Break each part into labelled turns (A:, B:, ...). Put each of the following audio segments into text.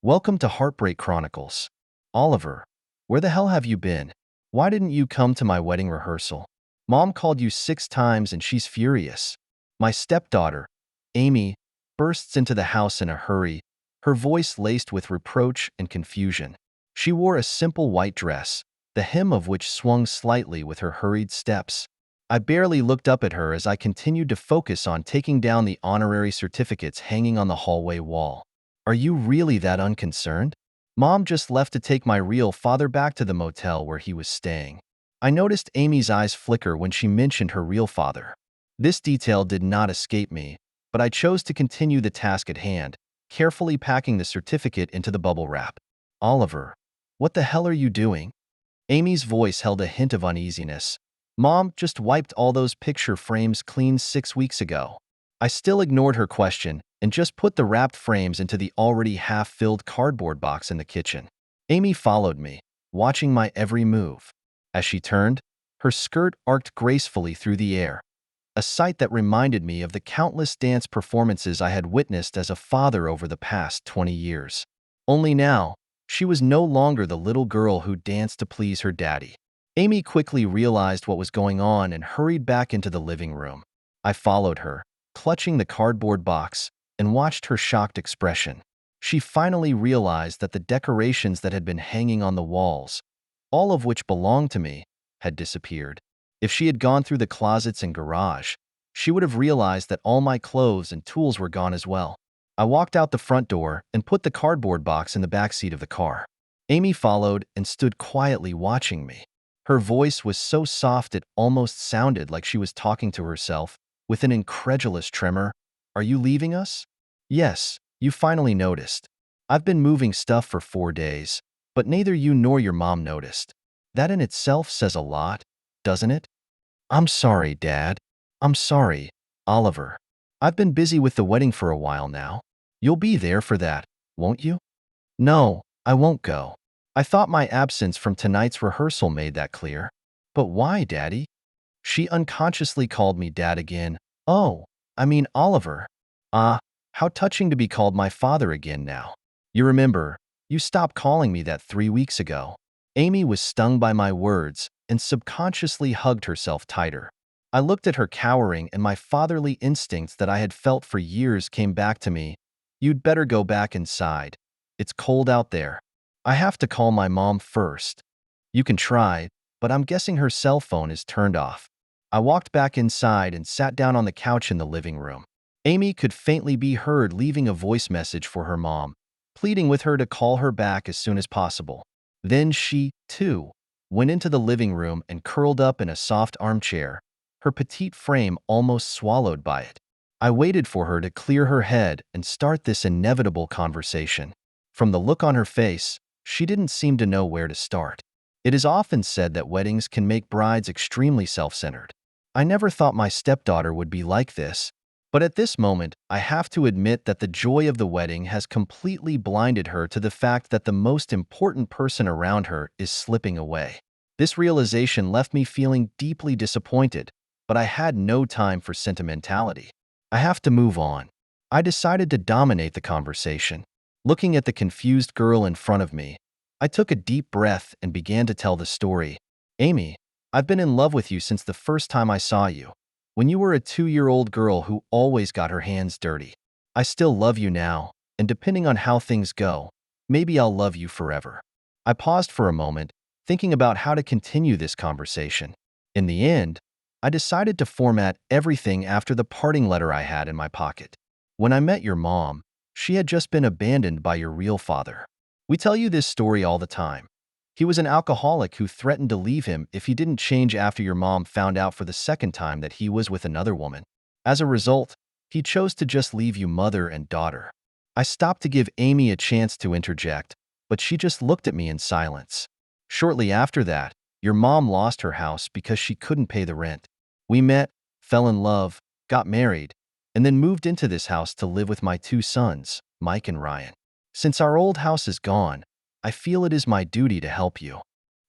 A: Welcome to Heartbreak Chronicles. Oliver, where the hell have you been? Why didn't you come to my wedding rehearsal? Mom called you 6 times and she's furious. My stepdaughter, Amy, bursts into the house in a hurry, her voice laced with reproach and confusion. She wore a simple white dress, the hem of which swung slightly with her hurried steps. I barely looked up at her as I continued to focus on taking down the honorary certificates hanging on the hallway wall. Are you really that unconcerned? Mom just left to take my real father back to the motel where he was staying. I noticed Amy's eyes flicker when she mentioned her real father. This detail did not escape me, but I chose to continue the task at hand, carefully packing the certificate into the bubble wrap. Oliver, what the hell are you doing? Amy's voice held a hint of uneasiness. Mom just wiped all those picture frames clean 6 weeks ago. I still ignored her question and just put the wrapped frames into the already half-filled cardboard box in the kitchen. Amy followed me, watching my every move. As she turned, her skirt arced gracefully through the air, a sight that reminded me of the countless dance performances I had witnessed as a father over the past 20 years. Only now, she was no longer the little girl who danced to please her daddy. Amy quickly realized what was going on and hurried back into the living room. I followed her, clutching the cardboard box, and watched her shocked expression. She finally realized that the decorations that had been hanging on the walls, all of which belonged to me, had disappeared. If she had gone through the closets and garage, she would have realized that all my clothes and tools were gone as well. I walked out the front door and put the cardboard box in the back seat of the car. Amy followed and stood quietly watching me. Her voice was so soft it almost sounded like she was talking to herself, with an incredulous tremor. Are you leaving us? Yes, you finally noticed. I've been moving stuff for 4 days, but neither you nor your mom noticed. That in itself says a lot, doesn't it? I'm sorry, Dad. I'm sorry, Oliver. I've been busy with the wedding for a while now. You'll be there for that, won't you? No, I won't go. I thought my absence from tonight's rehearsal made that clear. But why, Daddy? She unconsciously called me Dad again. Oh, I mean Oliver. Ah, how touching to be called my father again now. You remember, you stopped calling me that 3 weeks ago. Amy was stung by my words and subconsciously hugged herself tighter. I looked at her cowering and my fatherly instincts that I had felt for years came back to me. You'd better go back inside. It's cold out there. I have to call my mom first. You can try, but I'm guessing her cell phone is turned off. I walked back inside and sat down on the couch in the living room. Amy could faintly be heard leaving a voice message for her mom, pleading with her to call her back as soon as possible. Then she, too, went into the living room and curled up in a soft armchair, her petite frame almost swallowed by it. I waited for her to clear her head and start this inevitable conversation. From the look on her face, she didn't seem to know where to start. It is often said that weddings can make brides extremely self-centered. I never thought my stepdaughter would be like this, but at this moment, I have to admit that the joy of the wedding has completely blinded her to the fact that the most important person around her is slipping away. This realization left me feeling deeply disappointed, but I had no time for sentimentality. I have to move on. I decided to dominate the conversation. Looking at the confused girl in front of me, I took a deep breath and began to tell the story. Amy, I've been in love with you since the first time I saw you, when you were a 2-year-old girl who always got her hands dirty. I still love you now, and depending on how things go, maybe I'll love you forever. I paused for a moment, thinking about how to continue this conversation. In the end, I decided to format everything after the parting letter I had in my pocket. When I met your mom, she had just been abandoned by your real father. We tell you this story all the time. He was an alcoholic who threatened to leave him if he didn't change after your mom found out for the second time that he was with another woman. As a result, he chose to just leave you mother and daughter. I stopped to give Amy a chance to interject, but she just looked at me in silence. Shortly after that, your mom lost her house because she couldn't pay the rent. We met, fell in love, got married, and then moved into this house to live with my 2 sons, Mike and Ryan. Since our old house is gone, I feel it is my duty to help you.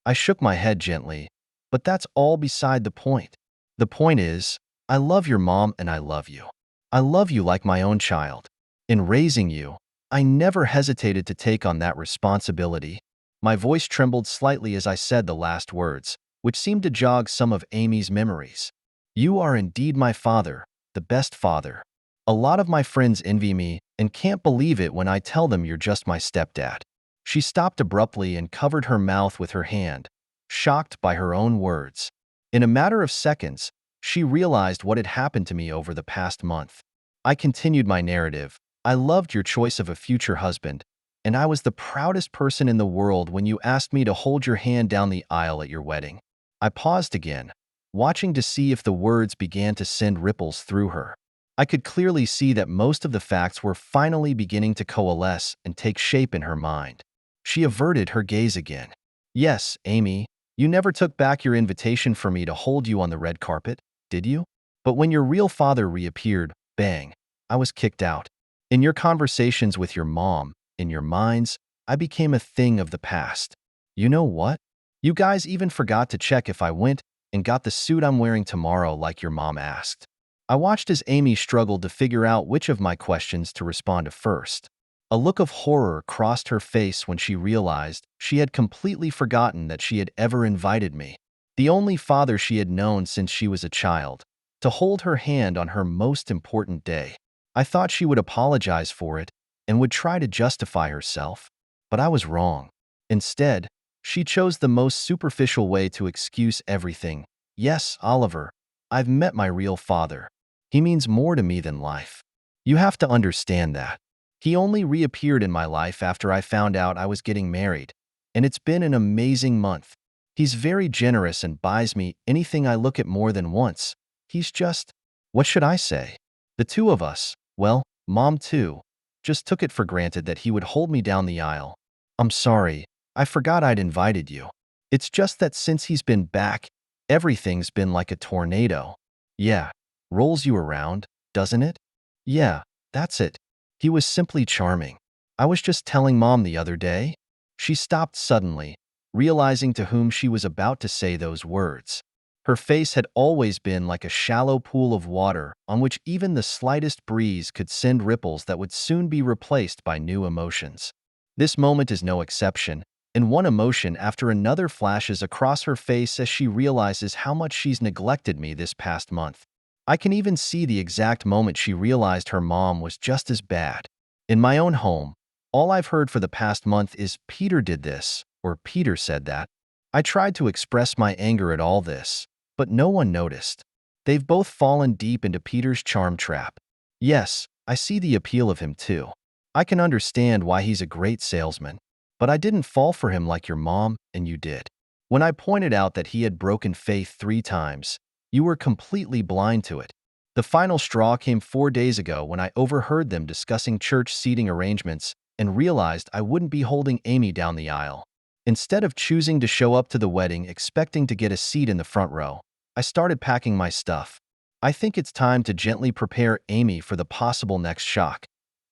A: I shook my head gently, but that's all beside the point. The point is, I love your mom and I love you. I love you like my own child. In raising you, I never hesitated to take on that responsibility. My voice trembled slightly as I said the last words, which seemed to jog some of Amy's memories. You are indeed my father, the best father. A lot of my friends envy me and can't believe it when I tell them you're just my stepdad. She stopped abruptly and covered her mouth with her hand, shocked by her own words. In a matter of seconds, she realized what had happened to me over the past month. I continued my narrative. I loved your choice of a future husband, and I was the proudest person in the world when you asked me to hold your hand down the aisle at your wedding. I paused again, watching to see if the words began to send ripples through her. I could clearly see that most of the facts were finally beginning to coalesce and take shape in her mind. She averted her gaze again. Yes, Amy, you never took back your invitation for me to hold you on the red carpet, did you? But when your real father reappeared, bang, I was kicked out. In your conversations with your mom, in your minds, I became a thing of the past. You know what? You guys even forgot to check if I went and got the suit I'm wearing tomorrow like your mom asked. I watched as Amy struggled to figure out which of my questions to respond to first. A look of horror crossed her face when she realized she had completely forgotten that she had ever invited me, the only father she had known since she was a child, to hold her hand on her most important day. I thought she would apologize for it and would try to justify herself, but I was wrong. Instead, she chose the most superficial way to excuse everything. Yes, Oliver, I've met my real father. He means more to me than life. You have to understand that. He only reappeared in my life after I found out I was getting married, and it's been an amazing month. He's very generous and buys me anything I look at more than once. He's just, what should I say? The two of us, well, Mom too, just took it for granted that he would hold me down the aisle. I'm sorry, I forgot I'd invited you. It's just that since he's been back, everything's been like a tornado. Yeah, rolls you around, doesn't it? Yeah, that's it. He was simply charming. I was just telling Mom the other day. She stopped suddenly, realizing to whom she was about to say those words. Her face had always been like a shallow pool of water on which even the slightest breeze could send ripples that would soon be replaced by new emotions. This moment is no exception, and one emotion after another flashes across her face as she realizes how much she's neglected me this past month. I can even see the exact moment she realized her mom was just as bad. In my own home, all I've heard for the past month is Peter did this, or Peter said that. I tried to express my anger at all this, but no one noticed. They've both fallen deep into Peter's charm trap. Yes, I see the appeal of him too. I can understand why he's a great salesman, but I didn't fall for him like your mom and you did. When I pointed out that he had broken faith 3 times, you were completely blind to it. The final straw came 4 days ago when I overheard them discussing church seating arrangements and realized I wouldn't be holding Amy down the aisle. Instead of choosing to show up to the wedding expecting to get a seat in the front row, I started packing my stuff. I think it's time to gently prepare Amy for the possible next shock.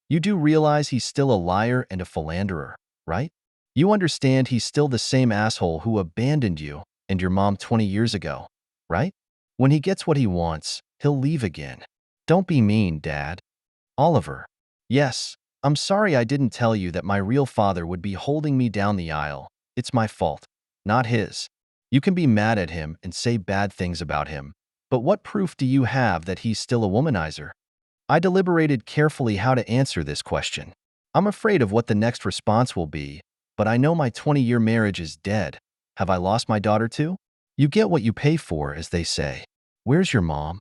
A: You do realize he's still a liar and a philanderer, right? You understand he's still the same asshole who abandoned you and your mom 20 years ago, right? When he gets what he wants, he'll leave again. Don't be mean, Dad. Oliver. Yes, I'm sorry I didn't tell you that my real father would be holding me down the aisle. It's my fault, not his. You can be mad at him and say bad things about him, but what proof do you have that he's still a womanizer? I deliberated carefully how to answer this question. I'm afraid of what the next response will be, but I know my 20-year marriage is dead. Have I lost my daughter too? You get what you pay for, as they say. Where's your mom?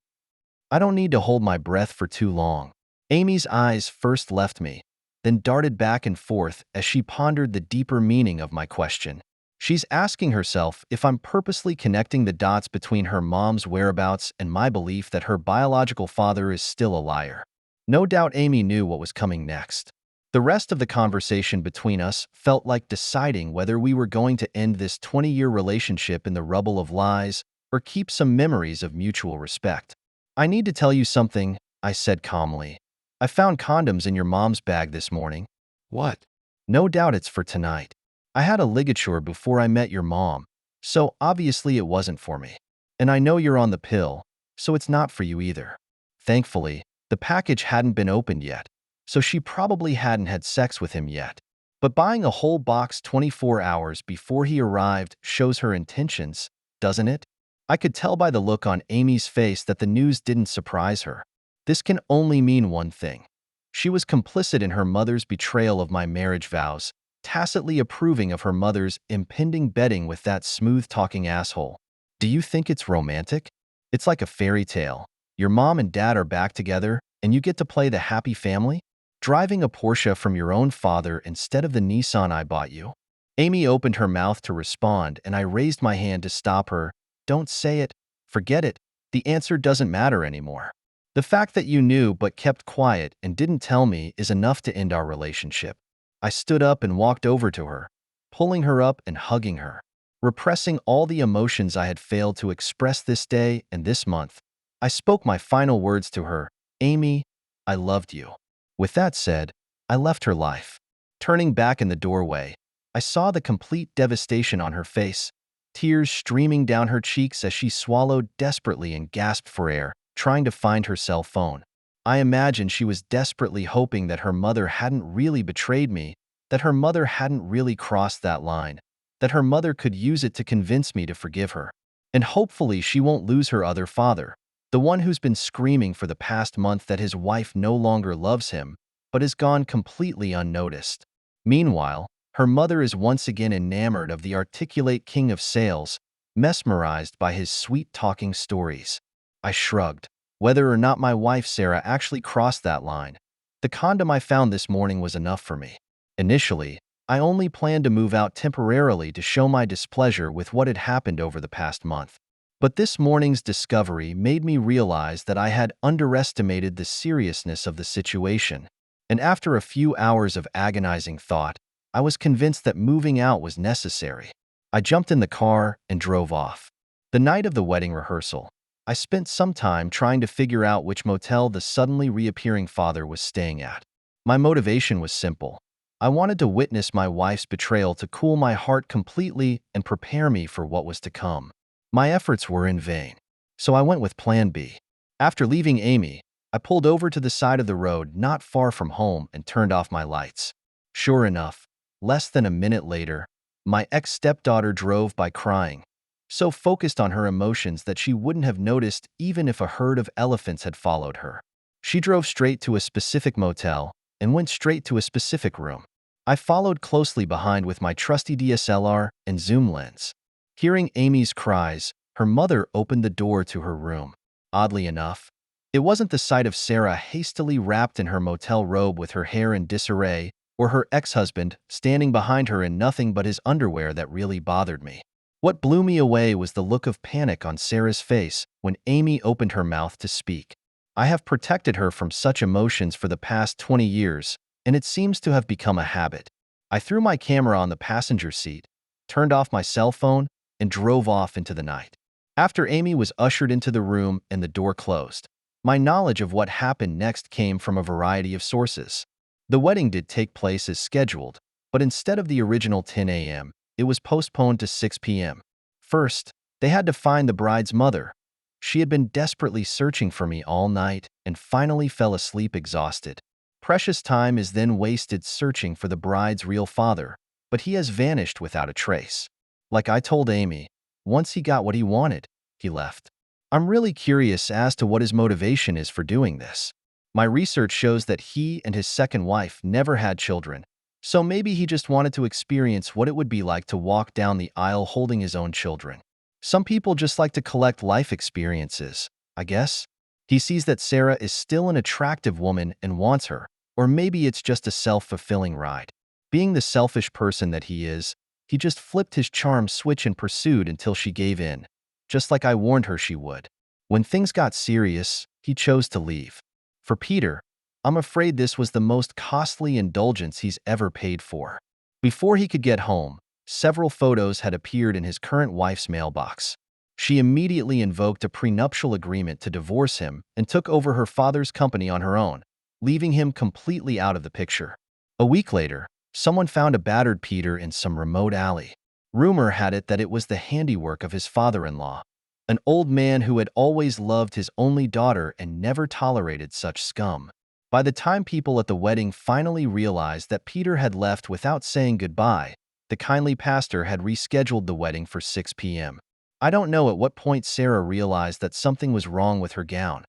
A: I don't need to hold my breath for too long. Amy's eyes first left me, then darted back and forth as she pondered the deeper meaning of my question. She's asking herself if I'm purposely connecting the dots between her mom's whereabouts and my belief that her biological father is still a liar. No doubt Amy knew what was coming next. The rest of the conversation between us felt like deciding whether we were going to end this 20-year relationship in the rubble of lies or keep some memories of mutual respect. I need to tell you something, I said calmly. I found condoms in your mom's bag this morning. What? No doubt it's for tonight. I had a ligature before I met your mom, so obviously it wasn't for me. And I know you're on the pill, so it's not for you either. Thankfully, the package hadn't been opened yet. so she probably hadn't had sex with him yet. But buying a whole box 24 hours before he arrived shows her intentions, doesn't it? I could tell by the look on Amy's face that the news didn't surprise her. This can only mean one thing. She was complicit in her mother's betrayal of my marriage vows, tacitly approving of her mother's impending bedding with that smooth-talking asshole. Do you think it's romantic? It's like a fairy tale. Your mom and dad are back together, and you get to play the happy family? Driving a Porsche from your own father instead of the Nissan I bought you? Amy opened her mouth to respond, and I raised my hand to stop her. Don't say it. Forget it. The answer doesn't matter anymore. The fact that you knew but kept quiet and didn't tell me is enough to end our relationship. I stood up and walked over to her, pulling her up and hugging her. Repressing all the emotions I had failed to express this day and this month, I spoke my final words to her. Amy, I loved you. With that said, I left her life. Turning back in the doorway, I saw the complete devastation on her face, tears streaming down her cheeks as she swallowed desperately and gasped for air, trying to find her cell phone. I imagined she was desperately hoping that her mother hadn't really betrayed me, that her mother hadn't really crossed that line, that her mother could use it to convince me to forgive her. And hopefully she won't lose her other father, the one who's been screaming for the past month that his wife no longer loves him, but has gone completely unnoticed. Meanwhile, her mother is once again enamored of the articulate king of sales, mesmerized by his sweet-talking stories. I shrugged. Whether or not my wife Sarah actually crossed that line, the condom I found this morning was enough for me. Initially, I only planned to move out temporarily to show my displeasure with what had happened over the past month. But this morning's discovery made me realize that I had underestimated the seriousness of the situation, and after a few hours of agonizing thought, I was convinced that moving out was necessary. I jumped in the car and drove off. The night of the wedding rehearsal, I spent some time trying to figure out which motel the suddenly reappearing father was staying at. My motivation was simple. I wanted to witness my wife's betrayal to cool my heart completely and prepare me for what was to come. My efforts were in vain, so I went with Plan B. After leaving Amy, I pulled over to the side of the road not far from home and turned off my lights. Sure enough, less than a minute later, my ex-stepdaughter drove by crying, so focused on her emotions that she wouldn't have noticed even if a herd of elephants had followed her. She drove straight to a specific motel and went straight to a specific room. I followed closely behind with my trusty DSLR and zoom lens. Hearing Amy's cries, her mother opened the door to her room. Oddly enough, it wasn't the sight of Sarah hastily wrapped in her motel robe with her hair in disarray, or her ex-husband standing behind her in nothing but his underwear that really bothered me. What blew me away was the look of panic on Sarah's face when Amy opened her mouth to speak. I have protected her from such emotions for the past 20 years, and it seems to have become a habit. I threw my camera on the passenger seat, turned off my cell phone, and drove off into the night. After Amy was ushered into the room and the door closed, my knowledge of what happened next came from a variety of sources. The wedding did take place as scheduled, but instead of the original 10 a.m., it was postponed to 6 p.m. First, they had to find the bride's mother. She had been desperately searching for me all night and finally fell asleep exhausted. Precious time is then wasted searching for the bride's real father, but he has vanished without a trace. Like I told Amy, once he got what he wanted, he left. I'm really curious as to what his motivation is for doing this. My research shows that he and his second wife never had children, so maybe he just wanted to experience what it would be like to walk down the aisle holding his own children. Some people just like to collect life experiences, I guess. He sees that Sarah is still an attractive woman and wants her, or maybe it's just a self-fulfilling ride. Being the selfish person that he is, he just flipped his charm switch and pursued until she gave in, just like I warned her she would. When things got serious, he chose to leave. For Peter, I'm afraid this was the most costly indulgence he's ever paid for. Before he could get home, several photos had appeared in his current wife's mailbox. She immediately invoked a prenuptial agreement to divorce him and took over her father's company on her own, leaving him completely out of the picture. A week later, someone found a battered Peter in some remote alley. Rumor had it that it was the handiwork of his father-in-law, an old man who had always loved his only daughter and never tolerated such scum. By the time people at the wedding finally realized that Peter had left without saying goodbye, the kindly pastor had rescheduled the wedding for 6 p.m. I don't know at what point Sarah realized that something was wrong with her gown.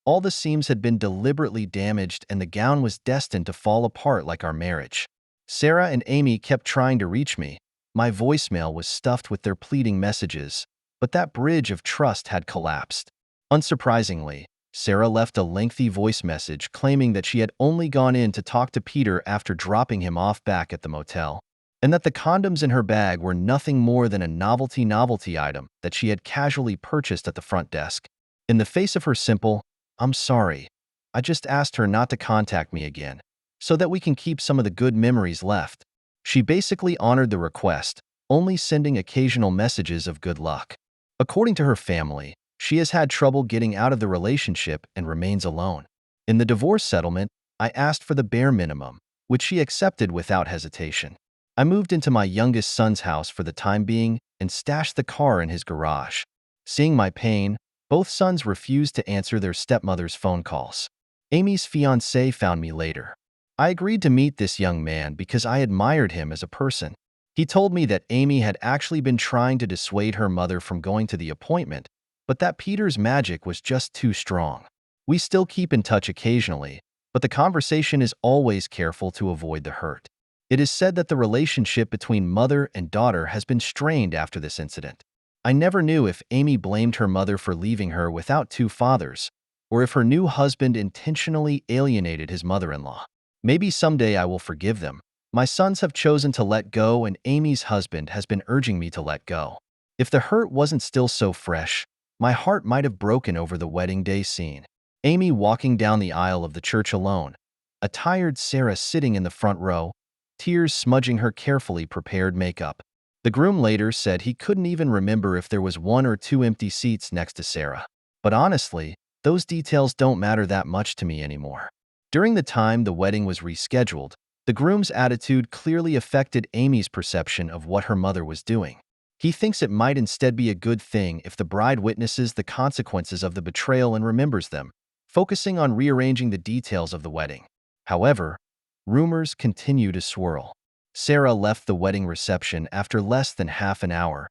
A: All the seams had been deliberately damaged and the gown was destined to fall apart like our marriage. Sarah and Amy kept trying to reach me. My voicemail was stuffed with their pleading messages, but that bridge of trust had collapsed. Unsurprisingly, Sarah left a lengthy voice message claiming that she had only gone in to talk to Peter after dropping him off back at the motel, and that the condoms in her bag were nothing more than a novelty item that she had casually purchased at the front desk. In the face of her simple, "I'm sorry," I just asked her not to contact me again, so that we can keep some of the good memories left. She basically honored the request, only sending occasional messages of good luck. According to her family, she has had trouble getting out of the relationship and remains alone. In the divorce settlement, I asked for the bare minimum, which she accepted without hesitation. I moved into my youngest son's house for the time being and stashed the car in his garage. Seeing my pain, both sons refused to answer their stepmother's phone calls. Amy's fiancé found me later. I agreed to meet this young man because I admired him as a person. He told me that Amy had actually been trying to dissuade her mother from going to the appointment, but that Peter's magic was just too strong. We still keep in touch occasionally, but the conversation is always careful to avoid the hurt. It is said that the relationship between mother and daughter has been strained after this incident. I never knew if Amy blamed her mother for leaving her without two fathers, or if her new husband intentionally alienated his mother-in-law. Maybe someday I will forgive them. My sons have chosen to let go, and Amy's husband has been urging me to let go. If the hurt wasn't still so fresh, my heart might have broken over the wedding day scene. Amy walking down the aisle of the church alone, a tired Sarah sitting in the front row, tears smudging her carefully prepared makeup. The groom later said he couldn't even remember if there was one or two empty seats next to Sarah. But honestly, those details don't matter that much to me anymore. During the time the wedding was rescheduled, the groom's attitude clearly affected Amy's perception of what her mother was doing. He thinks it might instead be a good thing if the bride witnesses the consequences of the betrayal and remembers them, focusing on rearranging the details of the wedding. However, rumors continue to swirl. Sarah left the wedding reception after less than half an hour,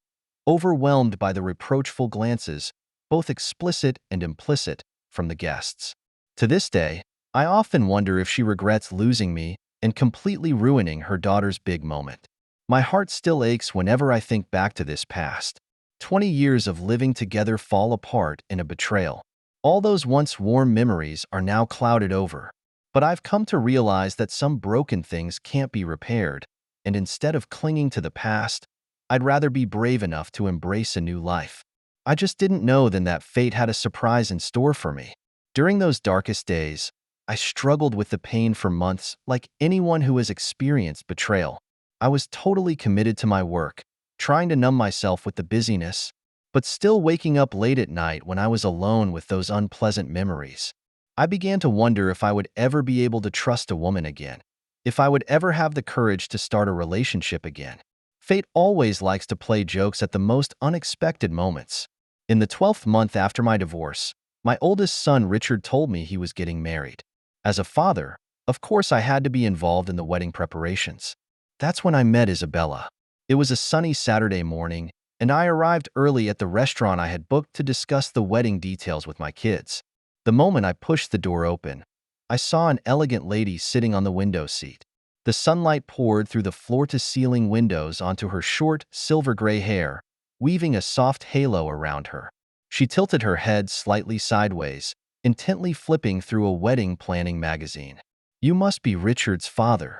A: overwhelmed by the reproachful glances, both explicit and implicit, from the guests. To this day, I often wonder if she regrets losing me and completely ruining her daughter's big moment. My heart still aches whenever I think back to this past. 20 years of living together fall apart in a betrayal. All those once warm memories are now clouded over. But I've come to realize that some broken things can't be repaired, and instead of clinging to the past, I'd rather be brave enough to embrace a new life. I just didn't know then that fate had a surprise in store for me. During those darkest days, I struggled with the pain for months like anyone who has experienced betrayal. I was totally committed to my work, trying to numb myself with the busyness, but still waking up late at night when I was alone with those unpleasant memories. I began to wonder if I would ever be able to trust a woman again, if I would ever have the courage to start a relationship again. Fate always likes to play jokes at the most unexpected moments. In the 12th month after my divorce, my oldest son Richard told me he was getting married. As a father, of course I had to be involved in the wedding preparations. That's when I met Isabella. It was a sunny Saturday morning, and I arrived early at the restaurant I had booked to discuss the wedding details with my kids. The moment I pushed the door open, I saw an elegant lady sitting on the window seat. The sunlight poured through the floor-to-ceiling windows onto her short, silver-gray hair, weaving a soft halo around her. She tilted her head slightly sideways, intently flipping through a wedding planning magazine. "You must be Richard's father."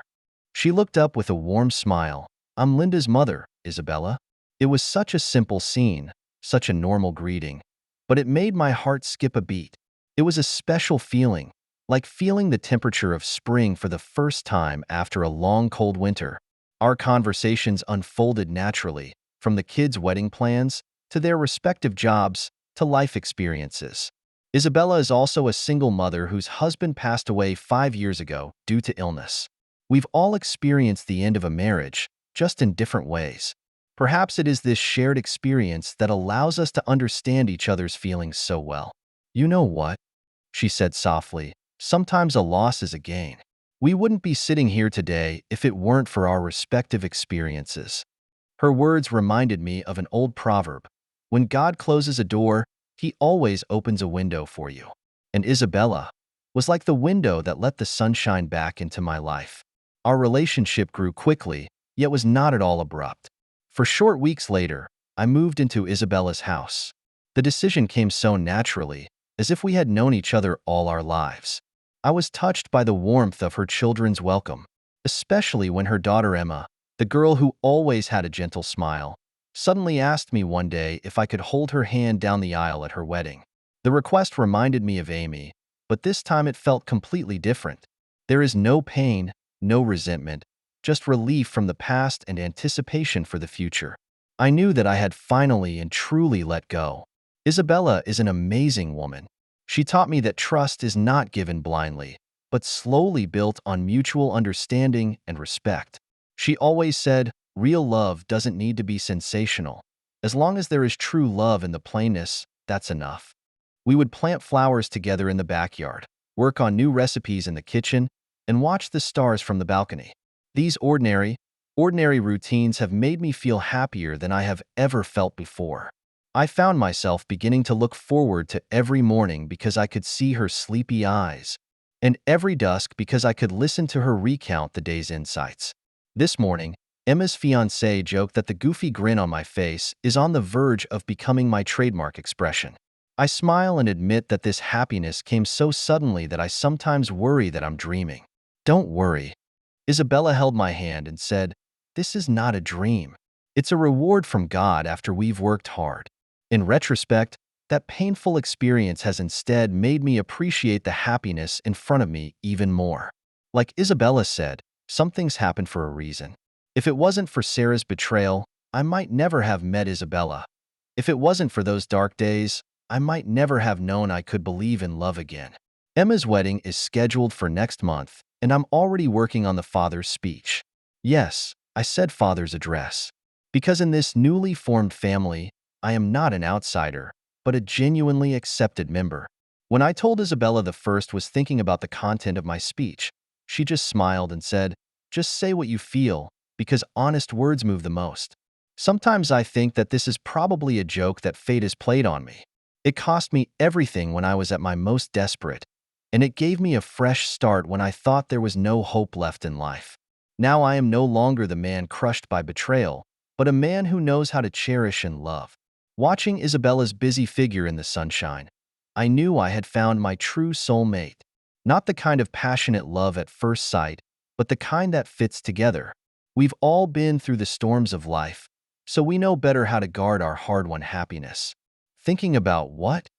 A: She looked up with a warm smile. "I'm Linda's mother, Isabella." It was such a simple scene, such a normal greeting, but it made my heart skip a beat. It was a special feeling, like feeling the temperature of spring for the first time after a long cold winter. Our conversations unfolded naturally, from the kids' wedding plans, to their respective jobs, to life experiences. Isabella is also a single mother whose husband passed away 5 years ago due to illness. We've all experienced the end of a marriage, just in different ways. Perhaps it is this shared experience that allows us to understand each other's feelings so well. "You know what?" she said softly, Sometimes a loss is a gain. We wouldn't be sitting here today if it weren't for our respective experiences. Her words reminded me of an old proverb. When God closes a door, he always opens a window for you. And Isabella was like the window that let the sunshine back into my life. Our relationship grew quickly, yet was not at all abrupt. For short weeks later, I moved into Isabella's house. The decision came so naturally, as if we had known each other all our lives. I was touched by the warmth of her children's welcome, especially when her daughter Emma, the girl who always had a gentle smile, suddenly asked me one day if I could hold her hand down the aisle at her wedding. The request reminded me of Amy, but this time it felt completely different. There is no pain, no resentment, just relief from the past and anticipation for the future. I knew that I had finally and truly let go. Isabella is an amazing woman. She taught me that trust is not given blindly, but slowly built on mutual understanding and respect. She always said, real love doesn't need to be sensational. As long as there is true love in the plainness, that's enough. We would plant flowers together in the backyard, work on new recipes in the kitchen, and watch the stars from the balcony. These ordinary routines have made me feel happier than I have ever felt before. I found myself beginning to look forward to every morning because I could see her sleepy eyes, and every dusk because I could listen to her recount the day's insights. This morning, Emma's fiancé joked that the goofy grin on my face is on the verge of becoming my trademark expression. I smile and admit that this happiness came so suddenly that I sometimes worry that I'm dreaming. Don't worry. Isabella held my hand and said, "This is not a dream. It's a reward from God after we've worked hard." In retrospect, that painful experience has instead made me appreciate the happiness in front of me even more. Like Isabella said, some things happen for a reason. If it wasn't for Sarah's betrayal, I might never have met Isabella. If it wasn't for those dark days, I might never have known I could believe in love again. Emma's wedding is scheduled for next month, and I'm already working on the father's speech. Yes, I said father's address. Because in this newly formed family, I am not an outsider, but a genuinely accepted member. When I told Isabella the first was thinking about the content of my speech, she just smiled and said, "Just say what you feel, because honest words move the most." Sometimes I think that this is probably a joke that fate has played on me. It cost me everything when I was at my most desperate, and it gave me a fresh start when I thought there was no hope left in life. Now I am no longer the man crushed by betrayal, but a man who knows how to cherish and love. Watching Isabella's busy figure in the sunshine, I knew I had found my true soulmate. Not the kind of passionate love at first sight, but the kind that fits together. We've all been through the storms of life, so we know better how to guard our hard-won happiness. Thinking about what?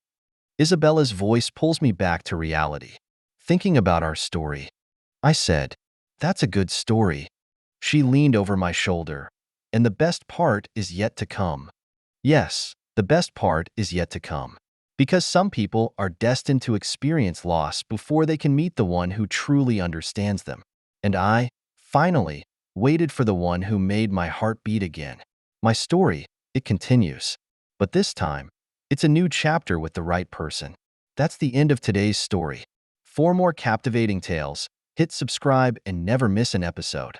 A: Isabella's voice pulls me back to reality. Thinking about our story. I said, "That's a good story." She leaned over my shoulder. "And the best part is yet to come." Yes, the best part is yet to come. Because some people are destined to experience loss before they can meet the one who truly understands them. And I, finally, waited for the one who made my heart beat again. My story, it continues. But this time, it's a new chapter with the right person. That's the end of today's story. For more captivating tales, hit subscribe and never miss an episode.